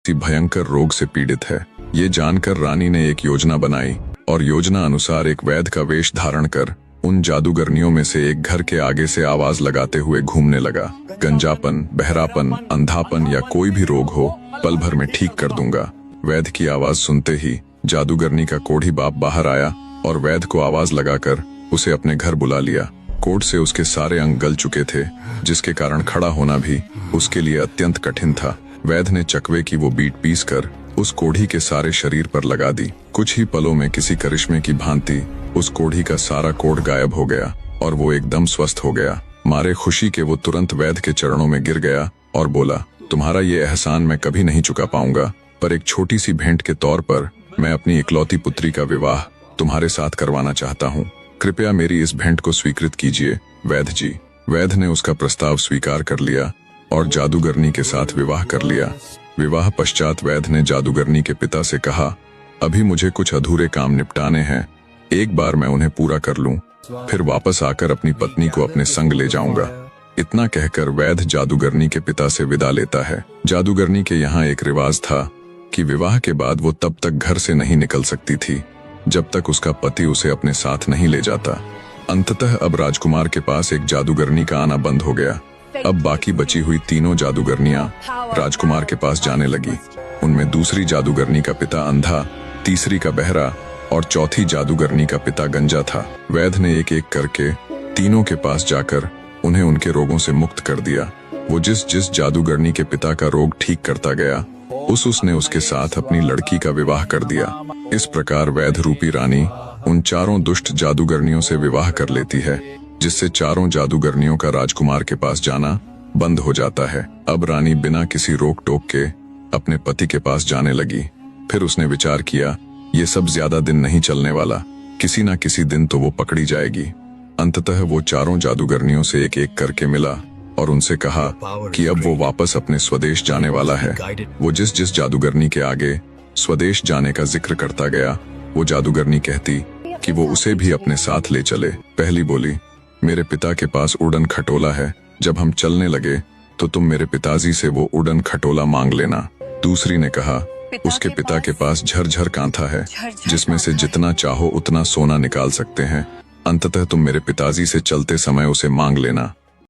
किसी भयंकर रोग से पीड़ित है। ये जानकर रानी ने एक योजना बनाई और योजना अनुसार एक वैद्य का वेश धारण कर उन जादूगरनियों में से एक घर के आगे से आवाज लगाते हुए घूमने लगा। गंजापन, बहरापन, अंधापन या कोई भी रोग हो, पल भर में ठीक कर दूंगा। वैद्य की आवाज सुनते ही जादूगरनी का कोढ़ी बाप बाहर आया और वैद्य को आवाज लगाकर उसे अपने घर बुला लिया। कोढ़ से उसके सारे अंग गल चुके थे, जिसके कारण खड़ा होना भी उसके लिए अत्यंत कठिन था। वैद्य ने चकवे की वो बीट पीस कर उस कोढ़ी के सारे शरीर पर लगा दी। कुछ ही पलों में किसी करिश्मे की भांति उस कोढ़ी का सारा कोढ़ गायब हो गया और वो एकदम स्वस्थ हो गया। मारे खुशी के वो तुरंत वैद्य के चरणों में गिर गया और बोला, तुम्हारा ये एहसान मैं कभी नहीं चुका पाऊंगा, पर एक छोटी सी भेंट के तौर पर मैं अपनी इकलौती पुत्री का विवाह तुम्हारे साथ करवाना चाहता हूँ। कृपया मेरी इस भेंट को स्वीकृत कीजिए वैद्य जी। वैद्य ने उसका प्रस्ताव स्वीकार कर लिया और जादूगरनी के साथ विवाह कर लिया। विवाह पश्चात वैद्य ने जादूगरनी के पिता से कहा, अभी मुझे कुछ अधूरे काम निपटाने हैं, एक बार मैं उन्हें पूरा कर लूं, फिर वापस आकर अपनी पत्नी को अपने संग ले जाऊंगा। इतना कहकर वैद्य जादूगरनी के पिता से विदा लेता है। जादूगरनी के यहाँ एक रिवाज था कि विवाह के बाद वो तब तक घर से नहीं निकल सकती थी जब तक उसका पति उसे अपने साथ नहीं ले जाता। अंततः अब राजकुमार के पास एक जादूगरनी का आना बंद हो गया। अब बाकी बची हुई तीनों जादूगरनियां राजकुमार के पास जाने लगी। उनमें दूसरी जादूगरनी का पिता अंधा, तीसरी का बहरा और चौथी जादूगरनी का पिता गंजा था। वैद्य ने एक एक करके तीनों के पास जाकर उन्हें उनके रोगों से मुक्त कर दिया। वो जिस जिस जादूगरनी के पिता का रोग ठीक करता गया, उसने उसके साथ अपनी लड़की का विवाह कर दिया। इस प्रकार वैद्य रूपी रानी उन चारों दुष्ट जादूगरनियों से विवाह कर लेती है, जिससे चारों जादूगरनियों का राजकुमार के पास जाना बंद हो जाता है। अब रानी बिना किसी रोक टोक के अपने पति के पास जाने लगी। फिर उसने विचार किया, ये सब ज्यादा दिन नहीं चलने वाला, किसी न किसी दिन तो वो पकड़ी जाएगी। अंततः वो चारों जादूगरनियों से एक एक करके मिला और उनसे कहा कि अब वो वापस अपने स्वदेश जाने वाला है। वो जिस जिस जादूगरनी के आगे स्वदेश जाने का जिक्र करता गया, वो जादूगरनी कहती कि वो उसे भी अपने साथ ले चले। पहली बोली, मेरे पिता के पास उड़न खटोला है, जब हम चलने लगे तो तुम मेरे पिताजी से वो उड़न खटोला मांग लेना। दूसरी ने कहा, उसके पिता के पास झरझर कांथा है, जिसमें से जितना चाहो उतना सोना निकाल सकते हैं, अंततः तुम मेरे पिताजी से चलते समय उसे मांग लेना।